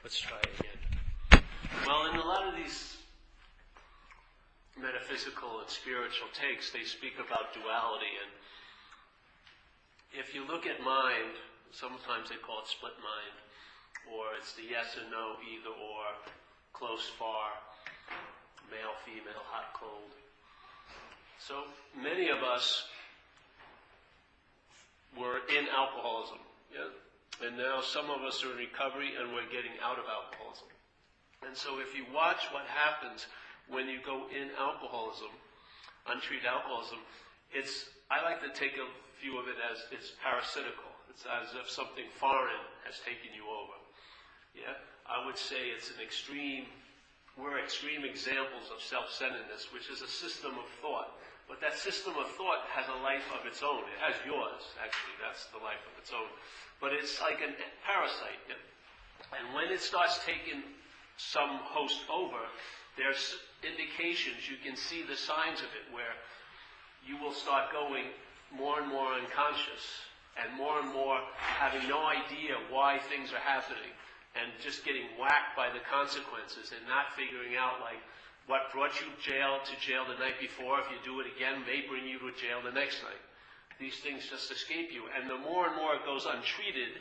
Let's try again. Well, in a lot of these metaphysical and spiritual takes, they speak about duality. And if you look at mind, sometimes they call it split mind, or it's the yes and no, either or, close, far, male, female, hot, cold. So many of us were in alcoholism, yeah? And now some of us are in recovery and we're getting out of alcoholism. And so if you watch what happens when you go in alcoholism, untreated alcoholism, I like to take a view of it as it's parasitical. It's as if something foreign has taken you over. Yeah? I would say we're extreme examples of self-centeredness, which is a system of thought. But that system of thought has a life of its own. It has yours, actually. That's the life of its own. But it's like a parasite. Yeah? And when it starts taking some host over, there's indications, you can see the signs of it, where you will start going more and more unconscious and more having no idea why things are happening and just getting whacked by the consequences and not figuring out, like, what brought you to jail the night before. If you do it again, may bring you to jail the next night. These things just escape you. And the more and more it goes untreated,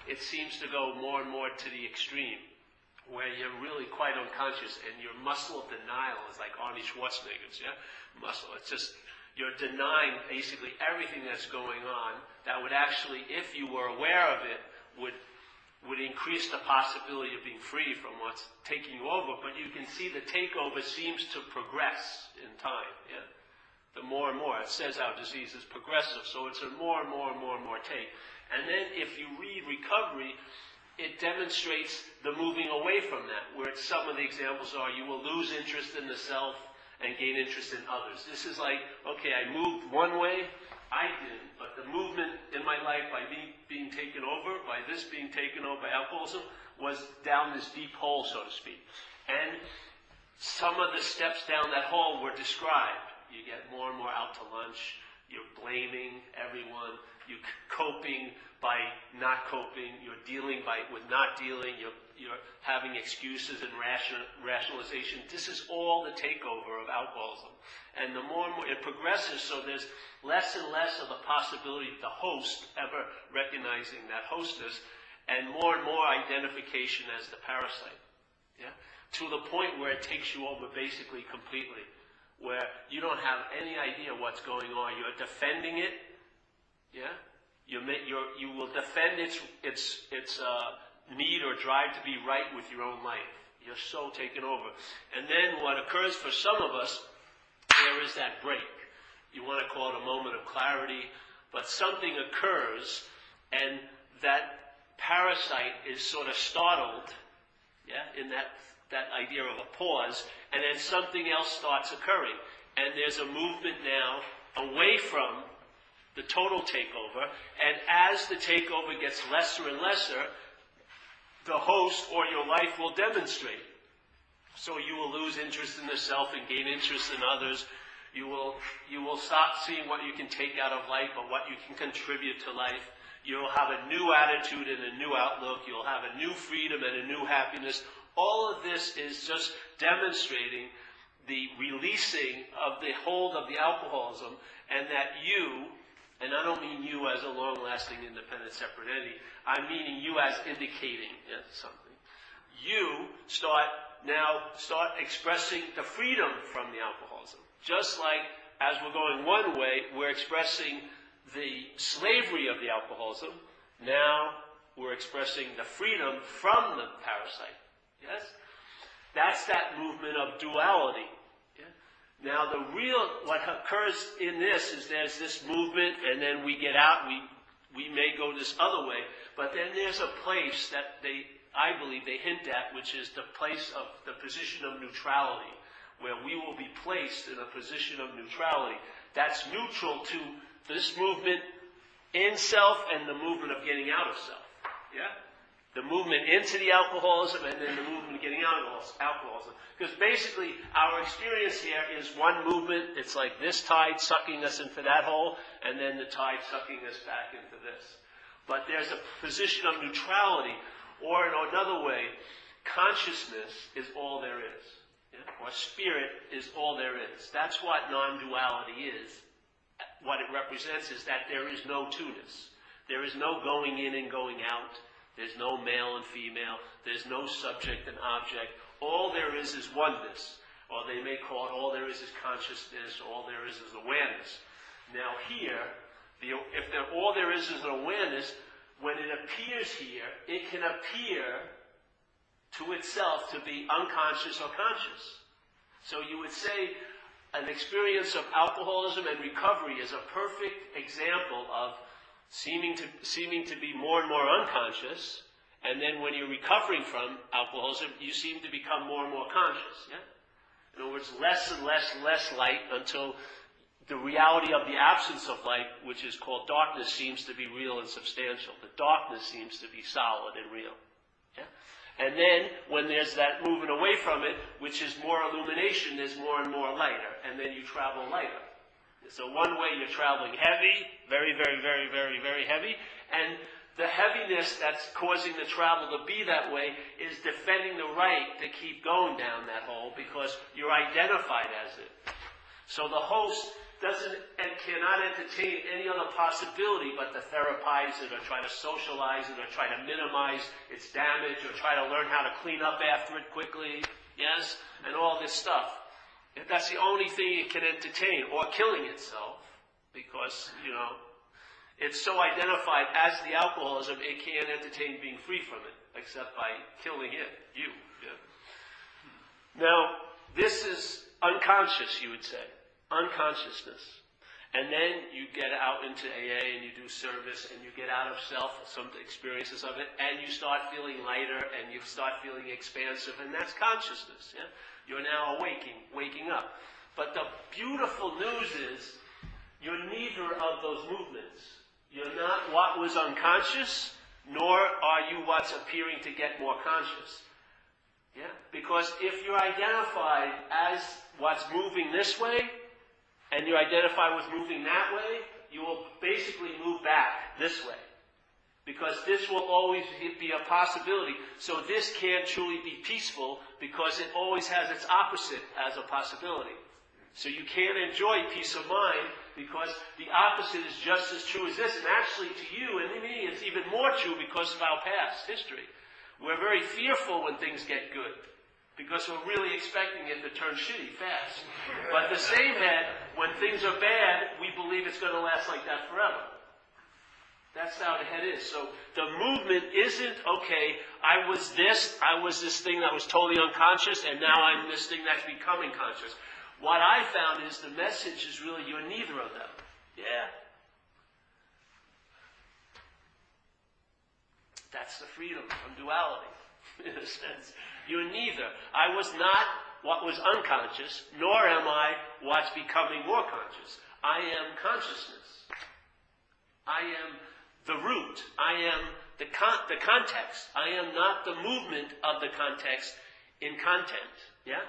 it seems to go more and more to the extreme, where you're really quite unconscious and your muscle of denial is like Arnie Schwarzenegger's, yeah? Muscle. It's just, you're denying basically everything that's going on that would actually, if you were aware of it, would increase the possibility of being free from what's taking you over. But you can see the takeover seems to progress in time, yeah? The more and more. It says our disease is progressive, so it's a more and more take. And then if you read recovery, it demonstrates the moving away from that, where some of the examples are you will lose interest in the self and gain interest in others. This is like, okay, I moved one way, I didn't, but the movement in my life by me being taken over, by this being taken over by alcoholism, was down this deep hole, so to speak. And some of the steps down that hole were described. You get more and more out to lunch, you're blaming everyone, you're coping by not coping, you're dealing with not dealing, you're having excuses and rationalization. This is all the takeover of alcoholism. And the more and more it progresses, so there's less and less of a possibility of the host ever recognizing that hostess, and more identification as the parasite. Yeah? To the point where it takes you over basically completely, where you don't have any idea what's going on. You're defending it. Yeah? You will defend its need or drive to be right with your own life. You're so taken over. And then what occurs for some of us, there is that break. You want to call it a moment of clarity, but something occurs, and that parasite is sort of startled, yeah, in that idea of a pause, and then something else starts occurring. And there's a movement now away from the total takeover, and as the takeover gets lesser and lesser, the host or your life will demonstrate. So you will lose interest in the self and gain interest in others. You will stop seeing what you can take out of life, but what you can contribute to life. You'll have a new attitude and a new outlook. You'll have a new freedom and a new happiness. All of this is just demonstrating the releasing of the hold of the alcoholism, and that you, and I don't mean you as a long-lasting, independent, separate entity, I'm meaning you as indicating something. You start expressing the freedom from the alcoholism. Just like as we're going one way, we're expressing the slavery of the alcoholism. Now we're expressing the freedom from the parasite. Yes? That's that movement of duality. Yeah? Now what occurs in this is there's this movement, and then we get out, we may go this other way, but then there's a place that I believe they hint at, which is the place of the position of neutrality, where we will be placed in a position of neutrality that's neutral to this movement in self and the movement of getting out of self. Yeah? The movement into the alcoholism and then the movement of getting out of alcoholism. Because basically our experience here is one movement. It's like this tide sucking us into that hole, and then the tide sucking us back into this. But there's a position of neutrality Or in another way, consciousness is all there is. Yeah? Or spirit is all there is. That's what non-duality is. What it represents is that there is no two-ness. There is no going in and going out. There's no male and female. There's no subject and object. All there is oneness. Or they may call it all there is consciousness. All there is awareness. Now here, if all there is an awareness, when it appears here, it can appear to itself to be unconscious or conscious. So you would say an experience of alcoholism and recovery is a perfect example of seeming to be more and more unconscious, and then when you're recovering from alcoholism, you seem to become more and more conscious. Yeah? In other words, less and less light until the reality of the absence of light, which is called darkness, seems to be real and substantial. The darkness seems to be solid and real. Yeah? And then, when there's that movement away from it, which is more illumination, there's more and more lighter, and then you travel lighter. So one way you're traveling heavy, very, very, very, very, very heavy, and the heaviness that's causing the travel to be that way is defending the right to keep going down that hole because you're identified as it. So the host doesn't and cannot entertain any other possibility but to therapize it or try to socialize it or try to minimize its damage or try to learn how to clean up after it quickly, yes, and all this stuff. If that's the only thing it can entertain, or killing itself, because, it's so identified as the alcoholism, it can't entertain being free from it, except by killing it, you. Yeah. Now, this is unconscious, you would say. Unconsciousness. And then you get out into AA and you do service and you get out of self, some experiences of it, and you start feeling lighter and you start feeling expansive, and that's consciousness. Yeah? You're now waking up. But the beautiful news is you're neither of those movements. You're not what was unconscious, nor are you what's appearing to get more conscious. Yeah? Because if you're identified as what's moving this way, and you identify with moving that way, you will basically move back this way. Because this will always be a possibility. So this can't truly be peaceful because it always has its opposite as a possibility. So you can't enjoy peace of mind because the opposite is just as true as this. And actually to you and to me it's even more true because of our past history. We're very fearful when things get good. Because we're really expecting it to turn shitty fast. But the same head, when things are bad, we believe it's going to last like that forever. That's how the head is. So the movement isn't, okay, I was this thing that was totally unconscious, and now I'm this thing that's becoming conscious. What I found is the message is really you're neither of them. Yeah. That's the freedom from duality, in a sense. You're neither. I was not what was unconscious, nor am I what's becoming more conscious. I am consciousness. I am the root. I am the context. I am not the movement of the context in content. Yeah?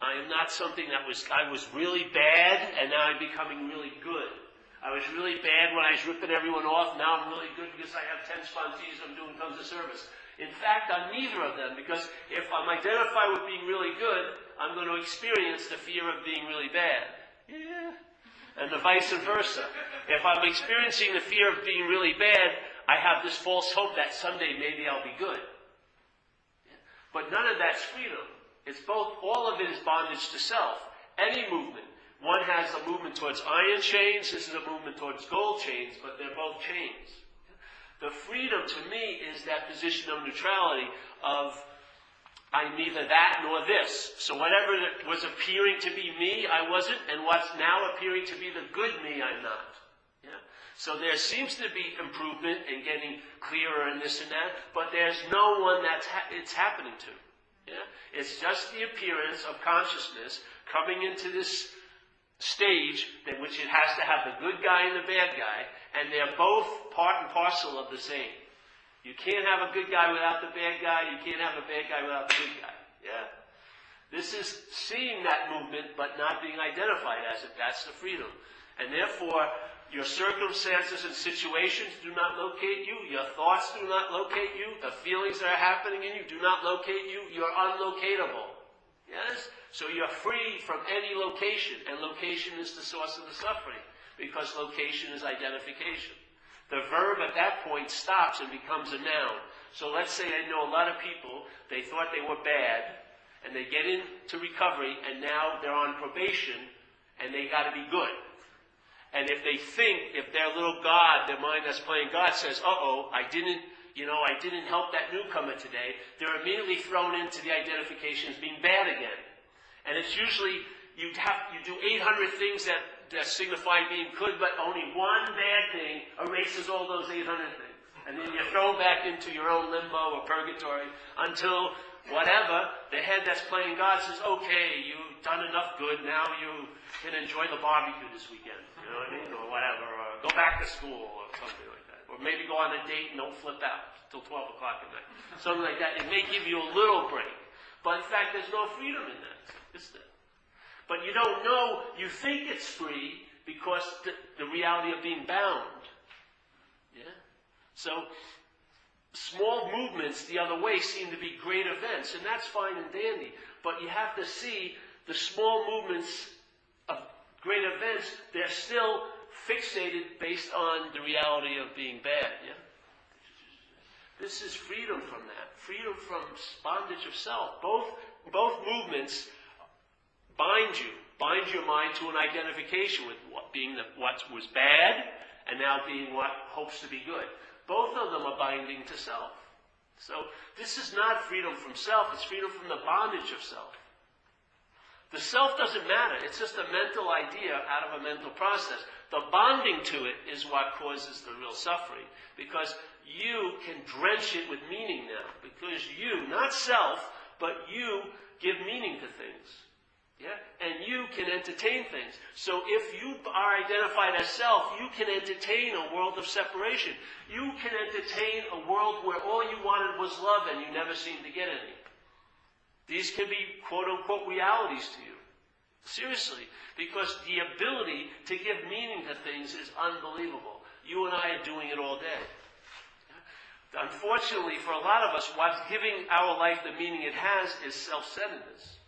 I am not something I was really bad, and now I'm becoming really good. I was really bad when I was ripping everyone off. Now I'm really good because I have 10 sponsees. I'm doing tons of service. In fact, I'm neither of them, because if I'm identified with being really good, I'm going to experience the fear of being really bad. Yeah. And the vice versa. If I'm experiencing the fear of being really bad, I have this false hope that someday maybe I'll be good. Yeah. But none of that's freedom. It's both, all of it is bondage to self. Any movement. One has a movement towards iron chains, this is a movement towards gold chains, but they're both chains. The freedom to me is that position of neutrality of I'm neither that nor this. So whatever was appearing to be me, I wasn't, and what's now appearing to be the good me, I'm not. Yeah? So there seems to be improvement and getting clearer and this and that, but there's no one it's happening to. Yeah? It's just the appearance of consciousness coming into this stage in which it has to have the good guy and the bad guy, and they're both part and parcel of the same. You can't have a good guy without the bad guy. You can't have a bad guy without the good guy. Yeah? This is seeing that movement but not being identified as it. That's the freedom. And therefore, Your circumstances and situations do not locate you. Your thoughts do not locate you. The feelings that are happening in you do not locate you. You're unlocatable. Yes? So you're free from any location, and location is the source of the suffering, because location is identification. The verb at that point stops and becomes a noun. So let's say I know a lot of people, they thought they were bad, and they get into recovery, and now they're on probation, and they got to be good. And if they think, if their little God, their mind that's playing God says, uh-oh, I didn't help that newcomer today, they're immediately thrown into the identification as being bad again. And it's usually, you do 800 things that signify being good, but only one bad thing erases all those 800 things. And then you're thrown back into your own limbo or purgatory until whatever, the head that's playing God says, okay, you've done enough good, now you can enjoy the barbecue this weekend, you know what I mean, or whatever, or go back to school or something like that. Or maybe go on a date and don't flip out till 12 o'clock at night. Something like that. It may give you a little break. But in fact, there's no freedom in that, is there? But you don't know, you think it's free because the reality of being bound. Yeah? So, small movements the other way seem to be great events, and that's fine and dandy. But you have to see the small movements of great events, they're still fixated based on the reality of being bad. Yeah? This is freedom from that. Freedom from bondage of self. Both movements bind your mind to an identification with what was bad and now being what hopes to be good. Both of them are binding to self. So this is not freedom from self, it's freedom from the bondage of self. The self doesn't matter, it's just a mental idea out of a mental process. The bonding to it is what causes the real suffering, because you can drench it with meaning now, because you, not self, but you give meaning to things. Yeah? And you can entertain things. So if you are identified as self, you can entertain a world of separation. You can entertain a world where all you wanted was love and you never seemed to get any. These can be quote-unquote realities to you. Seriously. Because the ability to give meaning to things is unbelievable. You and I are doing it all day. Unfortunately, for a lot of us, what's giving our life the meaning it has is self-centeredness.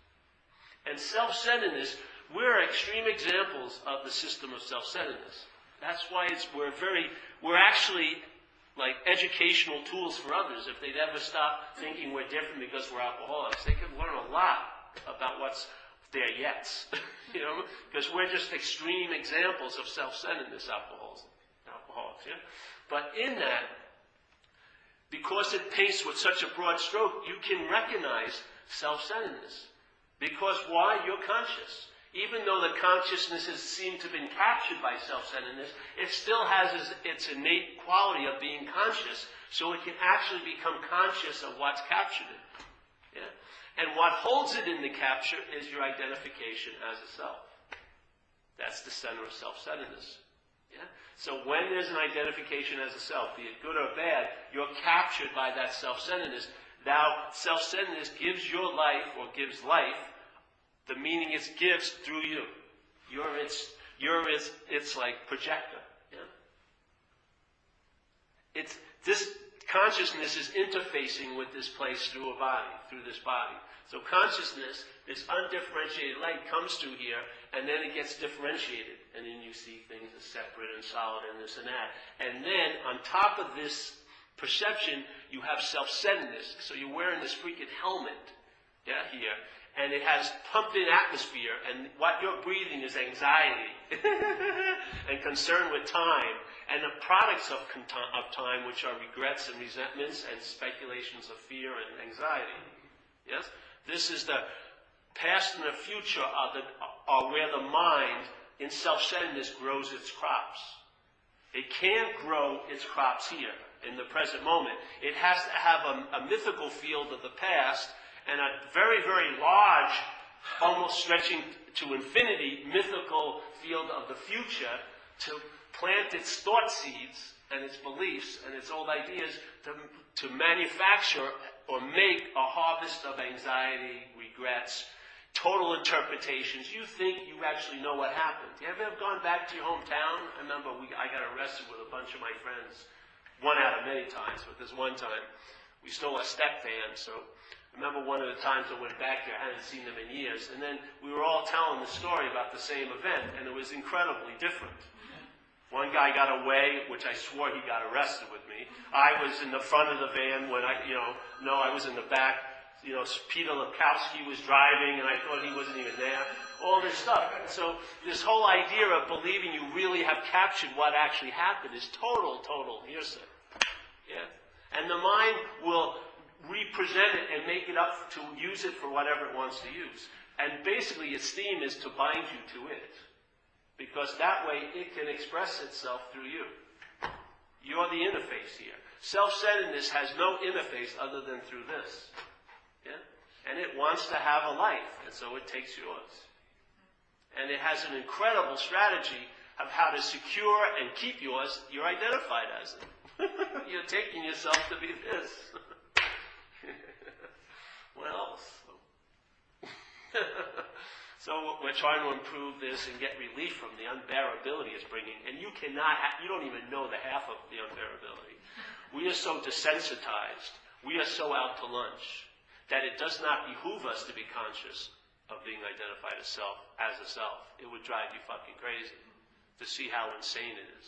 And self-centeredness, we're extreme examples of the system of self-centeredness. That's why we're actually like educational tools for others. If they'd ever stop thinking we're different because we're alcoholics, they could learn a lot about what's their yets. You know, because we're just extreme examples of self-centeredness, alcoholics, yeah? But in that, because it paints with such a broad stroke, you can recognize self-centeredness. Because why? You're conscious. Even though the consciousnesses seem to have been captured by self-centeredness, it still has its innate quality of being conscious, so it can actually become conscious of what's captured it. Yeah? And what holds it in the capture is your identification as a self. That's the center of self-centeredness. Yeah? So when there's an identification as a self, be it good or bad, you're captured by that self-centeredness. Now, self-centeredness gives your life, or gives life, the meaning it gives through you. You're its like projector. Yeah? This consciousness is interfacing with this place through a body, through this body. So consciousness, this undifferentiated light, comes through here, and then it gets differentiated. And then you see things as separate and solid and this and that. And then, on top of this perception, you have self-centeredness. So you're wearing this freaking helmet, yeah, here, and it has pumped-in atmosphere, and what you're breathing is anxiety and concern with time, and the products of time, which are regrets and resentments and speculations of fear and anxiety. Yes, this is the past and the future are where the mind, in self-centeredness, grows its crops. It can't grow its crops here, in the present moment. It has to have a mythical field of the past and a very, very large, almost stretching to infinity, mythical field of the future to plant its thought seeds and its beliefs and its old ideas to manufacture or make a harvest of anxiety, regrets, total interpretations. You think you actually know what happened. Have you ever gone back to your hometown? I remember I got arrested with a bunch of my friends, one out of many times, but this one time we stole a step van. So I remember one of the times I went back there, I hadn't seen them in years, and then we were all telling the story about the same event, and it was incredibly different. One guy got away, which I swore he got arrested with me. I was in the front of the van when I was in the back. Peter Lukowski was driving, and I thought he wasn't even there. All this stuff. And so this whole idea of believing you really have captured what actually happened is total hearsay. Yeah? And the mind will represent it and make it up to use it for whatever it wants to use. And basically its theme is to bind you to it. Because that way it can express itself through you. You're the interface here. Self-centeredness has no interface other than through this. Yeah? And it wants to have a life, and so it takes yours. And it has an incredible strategy of how to secure and keep yours. You're identified as it. You're taking yourself to be this. What else? So we're trying to improve this and get relief from the unbearability it's bringing. And you don't even know the half of the unbearability. We are so desensitized, we are so out to lunch, that it does not behoove us to be conscious of being identified as a self. It would drive you fucking crazy to see how insane it is.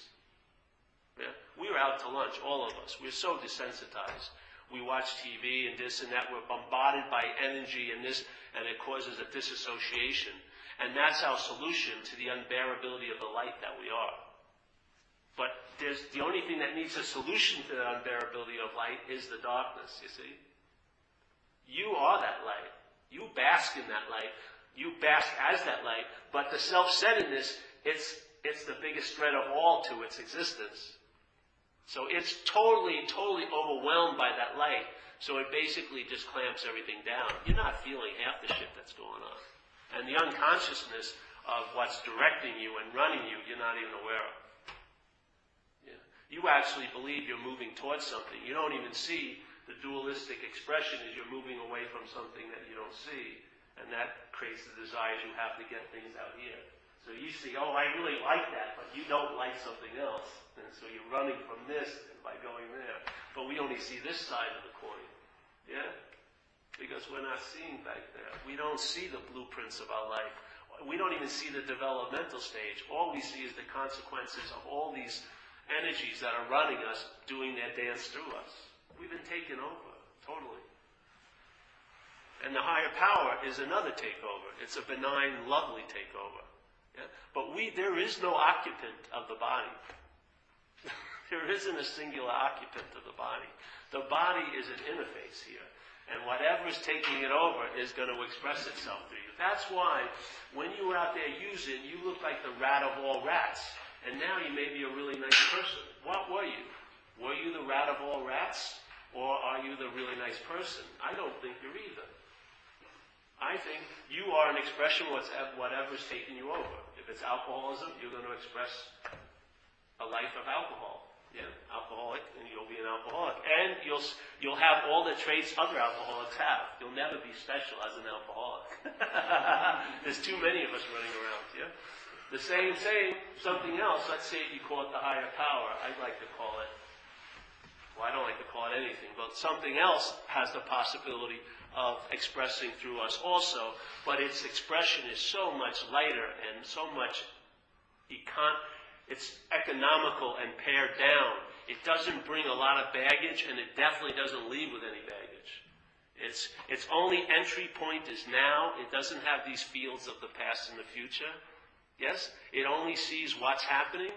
Yeah? We are out to lunch, all of us. We're so desensitized. We watch TV and this and that. We're bombarded by energy and this, and it causes a disassociation. And that's our solution to the unbearability of the light that we are. But the only thing that needs a solution to the unbearability of light is the darkness, you see. You are that light. You bask in that light. You bask as that light. But the self-centeredness, it's the biggest threat of all to its existence. So it's totally overwhelmed by that light. So it basically just clamps everything down. You're not feeling half the shit that's going on. And the unconsciousness of what's directing you and running you, you're not even aware of. Yeah. You actually believe you're moving towards something. You don't even see the dualistic expression as you're moving away from something that you don't see. And that creates the desire you have to get things out here. So you see, oh, I really like that, but you don't like something else. And so you're running from this by going there. But we only see this side of the coin. Yeah? Because we're not seeing back there. We don't see the blueprints of our life. We don't even see the developmental stage. All we see is the consequences of all these energies that are running us, doing their dance through us. We've been taken over, totally. And the higher power is another takeover. It's a benign, lovely takeover. Yeah? But there is no occupant of the body. There isn't a singular occupant of the body. The body is an interface here. And whatever is taking it over is going to express itself through you. That's why when you were out there using, you look like the rat of all rats. And now you may be a really nice person. What were you? Were you the rat of all rats? Or are you the really nice person? I don't think you're either. I think you are an expression of whatever's taking you over. If it's alcoholism, you're going to express a life of alcohol. Yeah, alcoholic, and you'll be an alcoholic. And you'll have all the traits other alcoholics have. You'll never be special as an alcoholic. There's too many of us running around, yeah? The same, something else. Let's say you call it the higher power. I'd like to call it, well, I don't like to call it anything, but something else has the possibility of expressing through us also, but its expression is so much lighter and so much it's economical and pared down. It doesn't bring a lot of baggage, and it definitely doesn't leave with any baggage. Its only entry point is now. It doesn't have these fields of the past and the future. Yes? It only sees what's happening.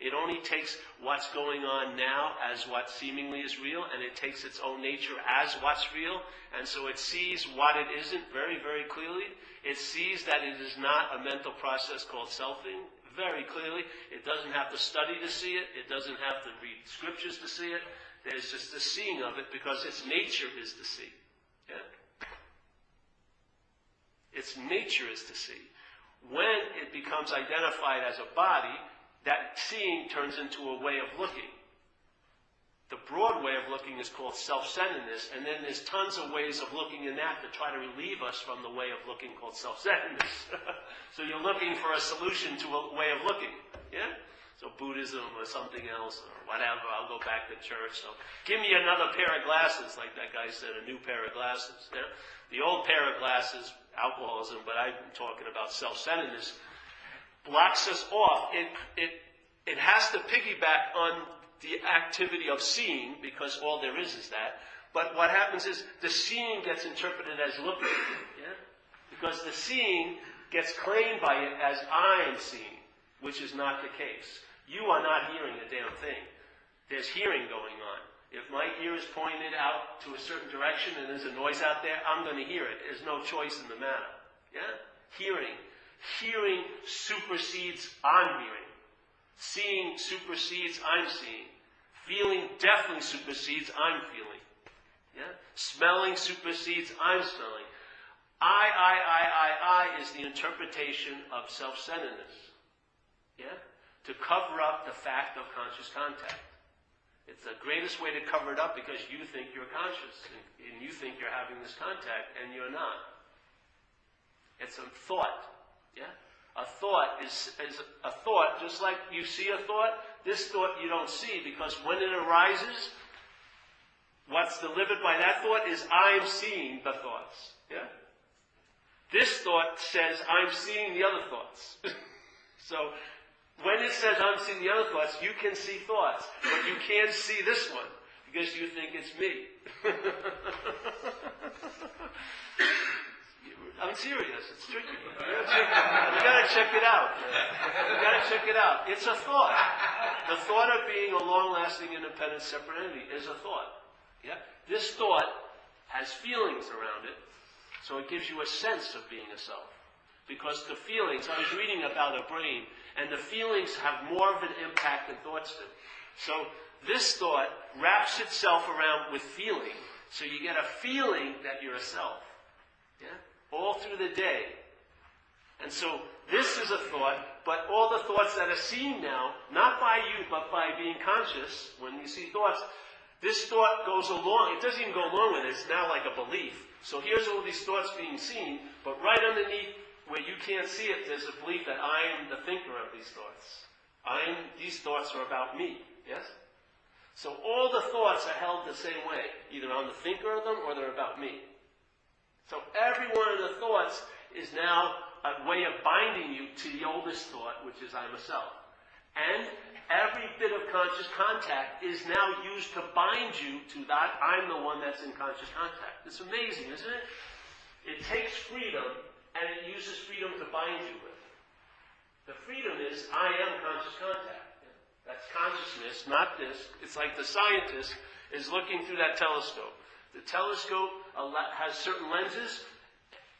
It only takes what's going on now as what seemingly is real, and it takes its own nature as what's real. And so it sees what it isn't very, very clearly. It sees that it is not a mental process called selfing very clearly. It doesn't have to study to see it. It doesn't have to read scriptures to see it. There's just the seeing of it because its nature is to see. Yeah? Its nature is to see. When it becomes identified as a body, that seeing turns into a way of looking. The broad way of looking is called self-centeredness, and then there's tons of ways of looking in that to try to relieve us from the way of looking called self-centeredness. So you're looking for a solution to a way of looking, yeah? So Buddhism or something else or whatever, I'll go back to church. So give me another pair of glasses, like that guy said, a new pair of glasses. Yeah? The old pair of glasses, alcoholism, but I'm talking about self-centeredness, blocks us off. It has to piggyback on the activity of seeing, because all there is that. But what happens is the seeing gets interpreted as looking, yeah? Because the seeing gets claimed by it as I'm seeing, which is not the case. You are not hearing a damn thing. There's hearing going on. If my ear is pointed out to a certain direction and there's a noise out there, I'm going to hear it. There's no choice in the matter. Yeah? Hearing. Hearing supersedes I'm hearing. Seeing supersedes I'm seeing. Feeling definitely supersedes I'm feeling. Yeah? Smelling supersedes I'm smelling. I is the interpretation of self-centeredness. Yeah? To cover up the fact of conscious contact. It's the greatest way to cover it up because you think you're conscious and you think you're having this contact and you're not. It's a thought. Yeah? A thought is a thought, just like you see a thought, this thought you don't see because when it arises, what's delivered by that thought is I'm seeing the thoughts. Yeah? This thought says I'm seeing the other thoughts. So when it says I'm seeing the other thoughts, you can see thoughts, but you can't see this one because you think it's me. I'm serious. It's tricky. You gotta check it out. You gotta check it out. It's a thought. The thought of being a long-lasting, independent, separate entity is a thought. Yeah? This thought has feelings around it, so it gives you a sense of being a self. Because the feelings, I was reading about a brain, and the feelings have more of an impact than thoughts do. So this thought wraps itself around with feeling, so you get a feeling that you're a self. Yeah? All through the day. And so this is a thought, but all the thoughts that are seen now, not by you, but by being conscious, when you see thoughts, this thought goes along. It doesn't even go along with it. It's now like a belief. So here's all these thoughts being seen, but right underneath where you can't see it, there's a belief that I am the thinker of these thoughts. These thoughts are about me. Yes? So all the thoughts are held the same way. Either I'm the thinker of them or they're about me. So every one of the thoughts is now a way of binding you to the oldest thought, which is I'm a self. And every bit of conscious contact is now used to bind you to that I'm the one that's in conscious contact. It's amazing, isn't it? It takes freedom and it uses freedom to bind you with. The freedom is I am conscious contact. That's consciousness, not this. It's like the scientist is looking through that telescope. The telescope has certain lenses,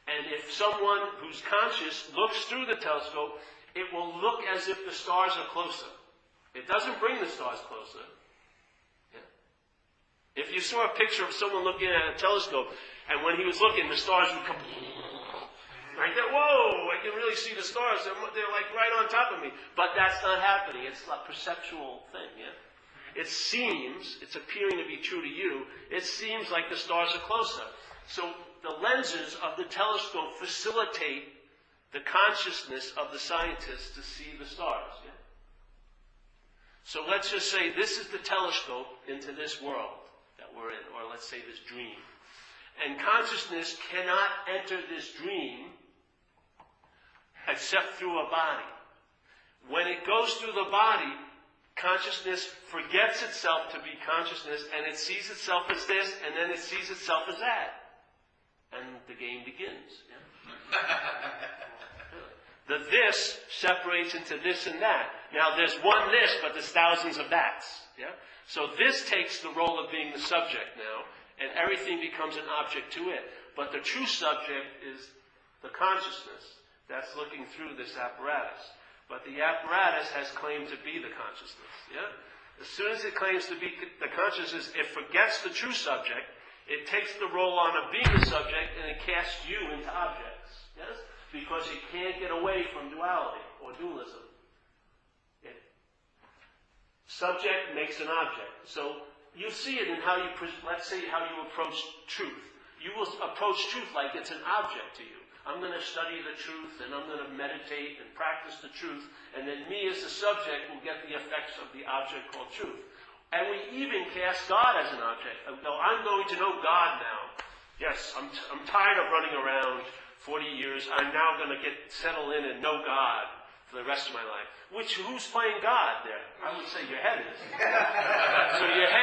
and if someone who's conscious looks through the telescope, it will look as if the stars are closer. It doesn't bring the stars closer. Yeah? If you saw a picture of someone looking at a telescope, and when he was looking, the stars would come like that. Whoa, I can really see the stars. They're like right on top of me. But that's not happening. It's a perceptual thing, yeah? It seems, it's appearing to be true to you, it seems like the stars are closer. So the lenses of the telescope facilitate the consciousness of the scientist to see the stars. Yeah? So let's just say this is the telescope into this world that we're in, or let's say this dream. And consciousness cannot enter this dream except through a body. When it goes through the body, consciousness forgets itself to be consciousness, and it sees itself as this, and then it sees itself as that. And the game begins. Yeah? The this separates into this and that. Now there's one this, but there's thousands of that's. Yeah? So this takes the role of being the subject now, and everything becomes an object to it. But the true subject is the consciousness that's looking through this apparatus. But the apparatus has claimed to be the consciousness. Yeah? As soon as it claims to be the consciousness, it forgets the true subject. It takes the role on of being the subject, and it casts you into objects. Yes? Because it can't get away from duality or dualism. Subject makes an object. So you see it in how you, let's say, how you approach truth. You will approach truth like it's an object to you. I'm going to study the truth, and I'm going to meditate and practice the truth, and then me as the subject will get the effects of the object called truth. And we even cast God as an object. No, I'm going to know God now. Yes, I'm tired of running around 40 years. I'm now going to settle in and know God for the rest of my life. Who's playing God there? I would say your head is. So your head